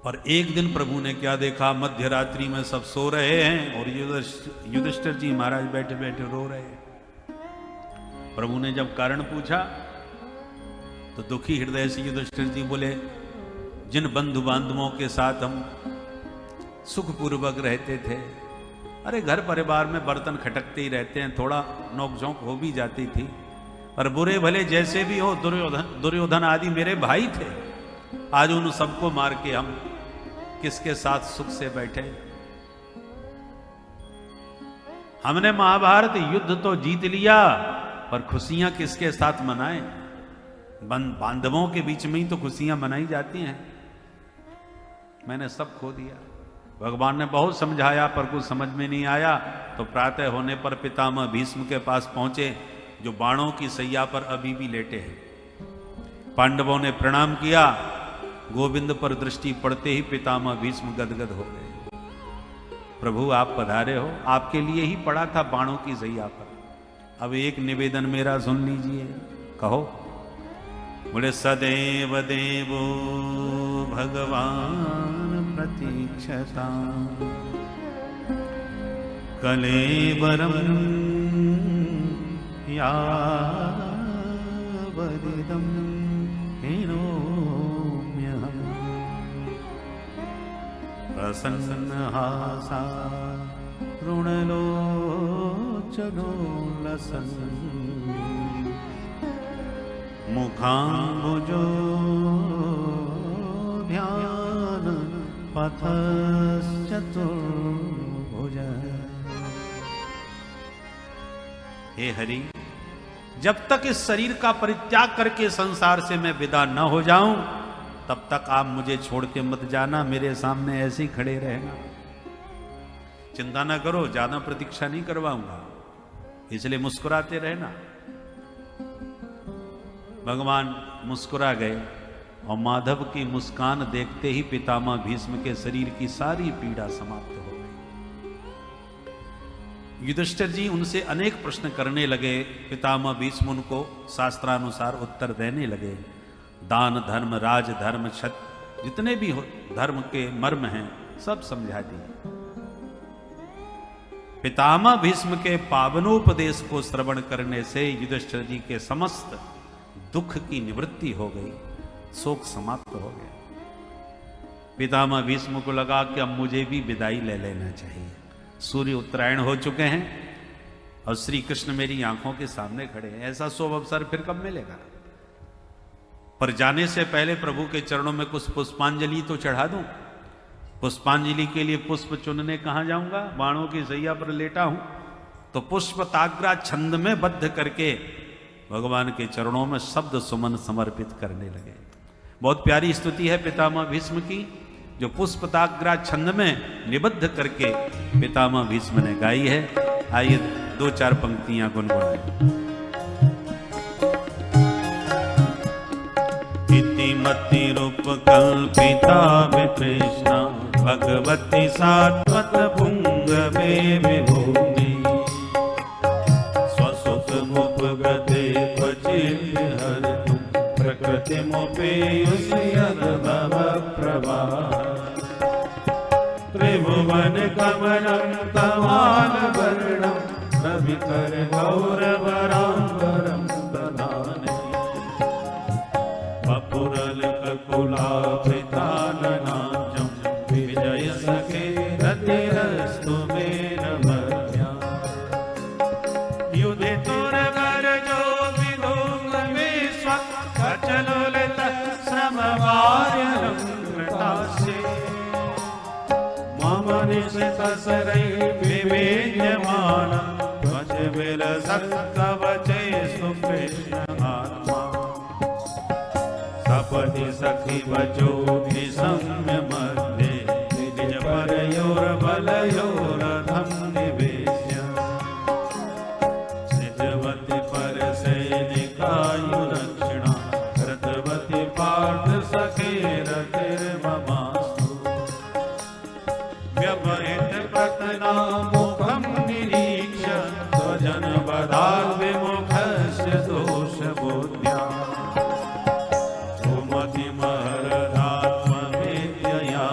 और एक दिन प्रभु ने क्या देखा, मध्य रात्रि में सब सो रहे हैं और युधिष्ठिर जी महाराज बैठे बैठे रो रहे हैं। प्रभु ने जब कारण पूछा तो दुखी हृदय से युधिष्ठिर जी बोले, जिन बंधु बांधवों के साथ हम सुखपूर्वक रहते थे, अरे घर परिवार में बर्तन खटकते ही रहते हैं, थोड़ा नोकझोंक हो भी जाती थी, पर बुरे भले जैसे भी हो दुर्योधन आदि मेरे भाई थे, आज उन सबको मार के हम किसके साथ सुख से बैठे। हमने महाभारत युद्ध तो जीत लिया, पर खुशियां किसके साथ मनाएं? बांधवों के बीच में ही तो खुशियां मनाई जाती हैं। मैंने सब खो दिया। भगवान ने बहुत समझाया पर कुछ समझ में नहीं आया, तो प्रातः होने पर पितामह भीष्म के पास पहुंचे, जो बाणों की सैया पर अभी भी लेटे हैं। पांडवों ने प्रणाम किया, गोविंद पर दृष्टि पड़ते ही पितामह भीष्म गदगद हो गए। प्रभु आप पधारे हो, आपके लिए ही पड़ा था बाणों की सैया पर। अब एक निवेदन मेरा सुन लीजिए, कहो। बोले, सदैव देवो भगवान प्रतीक्षता कलेवरम यावदिदं हिनोम्यहम् प्रसन्नहासा ऋणलोचनो लसन् मुखाम्बुजो ध्यान पथश्चतुर्भुज। हे हरि, जब तक इस शरीर का परित्याग करके संसार से मैं विदा न हो जाऊं, तब तक आप मुझे छोड़ के मत जाना, मेरे सामने ऐसे ही खड़े रहना। चिंता ना करो, ज्यादा प्रतीक्षा नहीं करवाऊंगा, इसलिए मुस्कुराते रहना। भगवान मुस्कुरा गए और माधव की मुस्कान देखते ही पितामह भीष्म के शरीर की सारी पीड़ा समाप्त हो गई। युधिष्ठिर जी उनसे अनेक प्रश्न करने लगे। पितामह भीष्म उनको शास्त्रानुसार उत्तर देने लगे। दान धर्म, राज धर्म, क्षत्र, जितने भी धर्म के मर्म हैं, सब समझा दिए। पितामह भीष्म के पावनोपदेश को श्रवण करने से युधिष्ठिर जी के समस्त दुख की निवृत्ति हो गई, शोक समाप्त हो गया। पितामह भीष्म को लगा कि अब मुझे भी विदाई ले लेना चाहिए। सूर्य उत्तरायण हो चुके हैं और श्री कृष्ण मेरी आंखों के सामने खड़े हैं, ऐसा शुभ अवसर फिर कब मिलेगा? पर जाने से पहले प्रभु के चरणों में कुछ पुष्पांजलि तो चढ़ा दूं। पुष्पांजलि के लिए पुष्प चुनने कहां जाऊंगा? बाणों की सैया पर लेटा हूं, तो पुष्प ताग्रा छंद में बद्ध करके भगवान के चरणों में शब्द सुमन समर्पित करने लगे। बहुत प्यारी स्तुति है पितामह भीष्म की, जो पुष्पताग्रा छंद में निबद्ध करके पितामह भीष्म ने गाई है। आइए दो चार पंक्तियां गुनगुनाएं। इतिमति रूप कल्पिता विकृष्णा भगवती सात्वत पुंगवे विभूमि स्वसुत मुपगते क्वचित् प्रकृति मुपेयुष्यद्भव प्रभा त्रिभुवन कमलं तवाल वर्णं रविकर गौरवराम्बरं दधाने वपुरल ककुलाभिताननाजं विजय सखे रतिरस्तु मे नमर्या युधे तुरगर जो विधुंग विश्व अचलोलित समवार्यलंकृतास्ये मम निशित शरै विवेद्यमानं त्वच विलसत्कवचे सुकृष्णात्मा सपति सखि वचो विसम्य मध्ये निज परयोर्बलयोरधं निवेश्य निजवति परसैनिकायुरक्षिणा कृतवति पार्थ सखे रतिर्ममास्तु व्यवहित प्रतना मुखं निरीक्ष्य स्वजन वदाद् विमुखस्य दोषबुद्ध्या सुमतिमहरदात्मविद्यया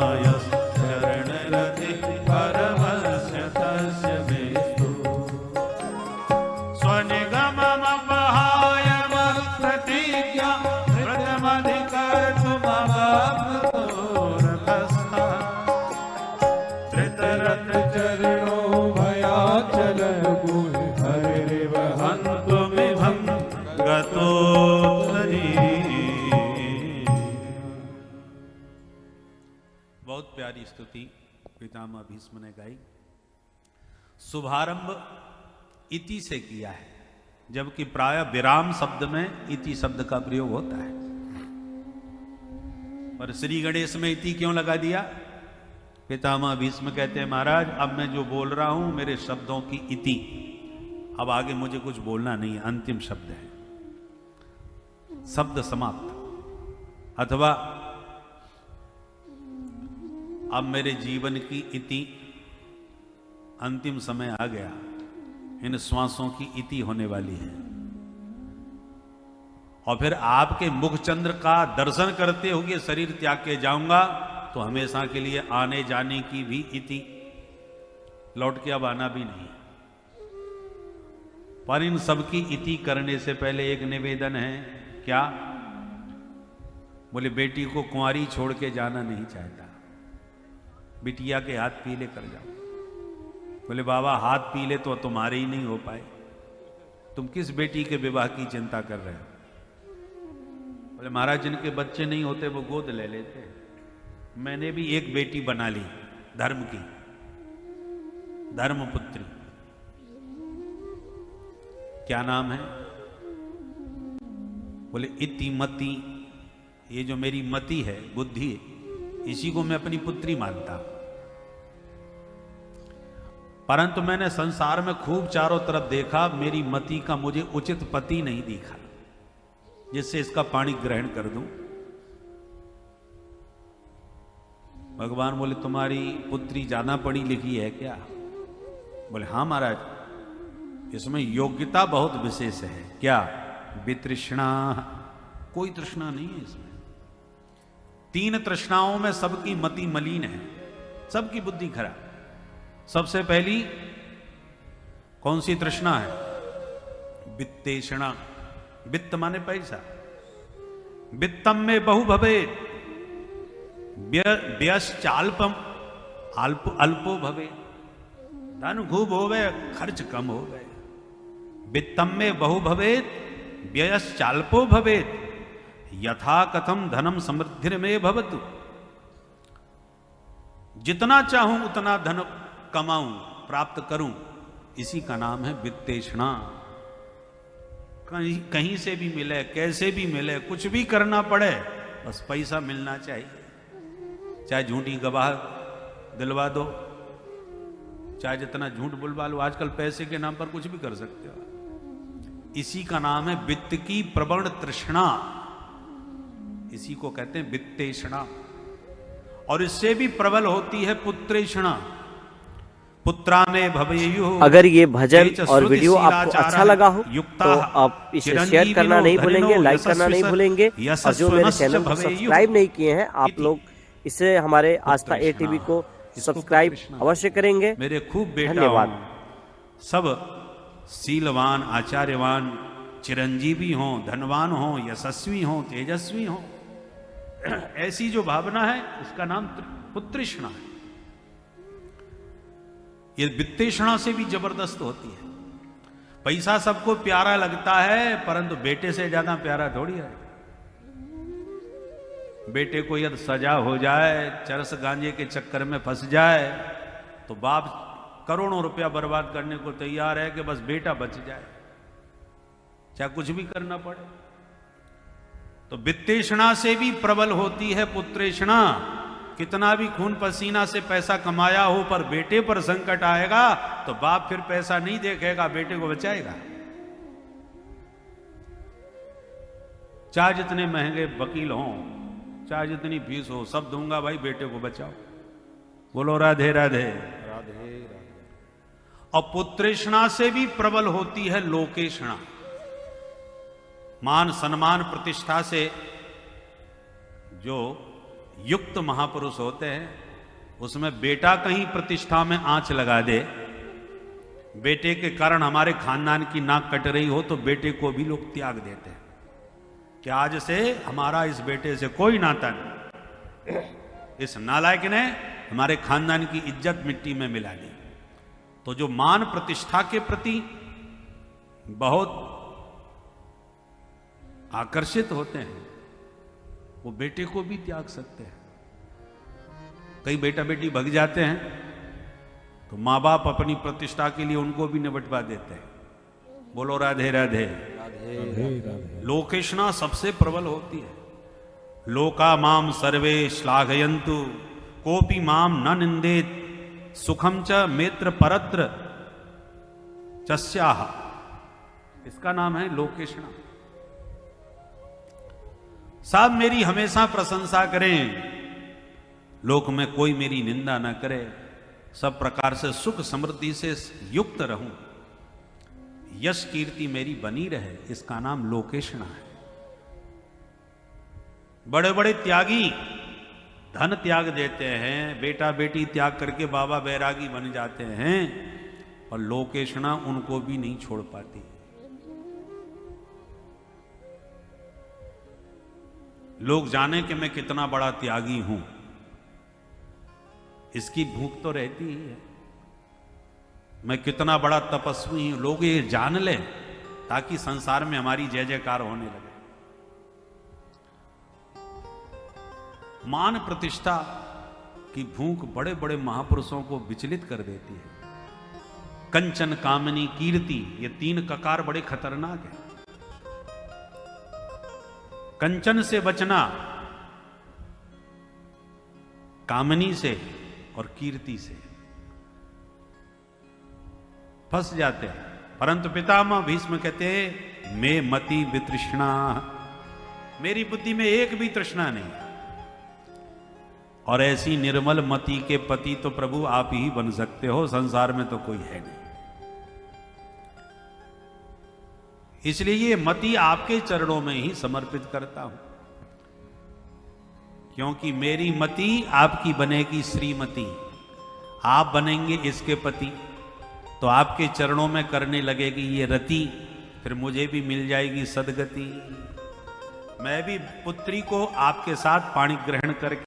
बहुत प्यारी स्तुति पितामह भीष्म ने गाई। शुभारंभ इति से किया है, जबकि प्राय विराम शब्द में इति शब्द का प्रयोग होता है। पर श्री गणेश में इति क्यों लगा दिया? पितामह भीष्म कहते हैं महाराज अब मैं जो बोल रहा हूं मेरे शब्दों की इति, अब आगे मुझे कुछ बोलना नहीं है, अंतिम शब्द है, शब्द समाप्त। अथवा अब मेरे जीवन की इति, अंतिम समय आ गया, इन श्वासों की इति होने वाली है। और फिर आपके मुखचंद्र का दर्शन करते हुए शरीर त्याग के जाऊंगा तो हमेशा के लिए आने जाने की भी इति, लौट के अब आना भी नहीं। पर इन सबकी इति करने से पहले एक निवेदन है। क्या? बोले बेटी को कुंवारी छोड़ के जाना नहीं चाहता, बिटिया के हाथ पीले कर जाओ। बोले बाबा हाथ पीले तो तुम्हारे ही नहीं हो पाए, तुम किस बेटी के विवाह की चिंता कर रहे हो? बोले महाराज जिनके बच्चे नहीं होते वो गोद ले लेते। मैंने भी एक बेटी बना ली, धर्म की, धर्मपुत्री। क्या नाम है? बोले इतिमती। ये जो मेरी मति है, बुद्धि है, इसी को मैं अपनी पुत्री मानता। परंतु मैंने संसार में खूब चारों तरफ देखा, मेरी मति का मुझे उचित पति नहीं दिखा जिससे इसका पाणी ग्रहण कर दूं। भगवान बोले तुम्हारी पुत्री ज्यादा पढ़ी लिखी है क्या? बोले हाँ महाराज, इसमें योग्यता बहुत विशेष है। क्या? वितृष्णा, कोई तृष्णा नहीं है इसमें। 3 तृष्णाओं में सबकी मति मलिन है, सबकी बुद्धि खराब। सबसे पहली कौन सी तृष्णा है? वित्तेषणा। वित्त माने पैसा। वित्तम में बहु भवेत्, व्यश्चाल्पम अल्पो भवेत्। धन खूब हो गए, खर्च कम हो गए। वित्तम में बहु भवेत्, व्यश्चाल्पो भवेत्, यथा कथम धनम समृद्धि में भवतु। जितना चाहूं उतना धन कमाऊं, प्राप्त करूं, इसी का नाम है वित्तेषणा। कहीं से भी मिले, कैसे भी मिले, कुछ भी करना पड़े, बस पैसा मिलना चाहिए। चाहे झूठी गवाह दिलवा दो, चाहे जितना झूठ बुलवा लो, आजकल पैसे के नाम पर कुछ भी कर सकते हो। इसी का नाम है वित्त की प्रबल तृष्णा, इसी को कहते हैं वित्तेषणा। और इससे भी प्रबल होती है पुत्रेषणा। पुत्राने भवेयुः। अगर ये भजन और वीडियो आपको अच्छा लगा हो तो आप इसे शेयर करना नहीं भूलेंगे, लाइक करना नहीं भूलेंगे, और जो मेरे चैनल को सब्सक्राइब नहीं किए हैं आप लोग इसे हमारे आस्था ATV को सब्सक्राइब अवश्य करेंगे। मेरे खूब बेटा धन्यवाद। सब शीलवान, आचार्यवान, चिरंजीवी हों, धनवान हों, यशस्वी हों, तेजस्वी हों, ऐसी जो भावना है उसका नाम पुत्रेषणा है। ये वित्तेषणा से भी जबरदस्त होती है। पैसा सबको प्यारा लगता है, परंतु बेटे से ज्यादा प्यारा थोड़ी है। बेटे को यदि सजा हो जाए, चरस गांजे के चक्कर में फंस जाए, तो बाप करोड़ों रुपया बर्बाद करने को तैयार है कि बस बेटा बच जाए, चाहे कुछ भी करना पड़े। तो वित्तेषणा से भी प्रबल होती है पुत्रेषणा। कितना भी खून पसीना से पैसा कमाया हो, पर बेटे पर संकट आएगा तो बाप फिर पैसा नहीं देखेगा, बेटे को बचाएगा। चाहे जितने महंगे वकील हों, चाहे जितनी फीस हो, सब दूंगा भाई, बेटे को बचाओ। बोलो राधे राधे राधे। और पुत्रेषणा से भी प्रबल होती है लोकेषणा। मान सम्मान प्रतिष्ठा से जो युक्त महापुरुष होते हैं, उसमें बेटा कहीं प्रतिष्ठा में आंच लगा दे, बेटे के कारण हमारे खानदान की नाक कट रही हो, तो बेटे को भी लोग त्याग देते हैं कि आज से हमारा इस बेटे से कोई नाता नहीं। इस नालायक ने हमारे खानदान की इज्जत मिट्टी में मिला दी। तो जो मान प्रतिष्ठा के प्रति बहुत आकर्षित होते हैं, वो बेटे को भी त्याग सकते हैं। कई बेटा बेटी भग जाते हैं तो माँ बाप अपनी प्रतिष्ठा के लिए उनको भी निपटवा देते हैं। बोलो राधे राधे। लोकेशना सबसे प्रबल होती है। लोका माम सर्वे श्लाघयन्तु कोपि माम न निंदेत सुखम च मेत्र परत्र चस्याह। इसका नाम है लोकेशना। सब मेरी हमेशा प्रशंसा करें, लोक में कोई मेरी निंदा न करे, सब प्रकार से सुख समृद्धि से युक्त रहूं, यश कीर्ति मेरी बनी रहे, इसका नाम लोकेशना है। बड़े बड़े त्यागी धन त्याग देते हैं, बेटा बेटी त्याग करके बाबा बैरागी बन जाते हैं, और लोकेशना उनको भी नहीं छोड़ पाती। लोग जाने कि मैं कितना बड़ा त्यागी हूं, इसकी भूख तो रहती ही है। मैं कितना बड़ा तपस्वी हूं, लोग ये जान लें ताकि संसार में हमारी जय जयकार होने लगे। मान प्रतिष्ठा की भूख बड़े बड़े महापुरुषों को विचलित कर देती है। कंचन कामनी कीर्ति, ये तीन ककार बड़े खतरनाक हैं। कंचन से बचना, कामनी से और कीर्ति से फंस जाते हैं। परंतु पितामह भीष्म कहते हैं मैं मति वितृष्णा, मेरी बुद्धि में एक भी तृष्णा नहीं, और ऐसी निर्मल मति के पति तो प्रभु आप ही बन सकते हो, संसार में तो कोई है नहीं। इसलिए ये मति आपके चरणों में ही समर्पित करता हूं, क्योंकि मेरी मति आपकी बनेगी श्रीमती, आप बनेंगे इसके पति, तो आपके चरणों में करने लगेगी ये रति, फिर मुझे भी मिल जाएगी सदगति। मैं भी पुत्री को आपके साथ पाणी ग्रहण करके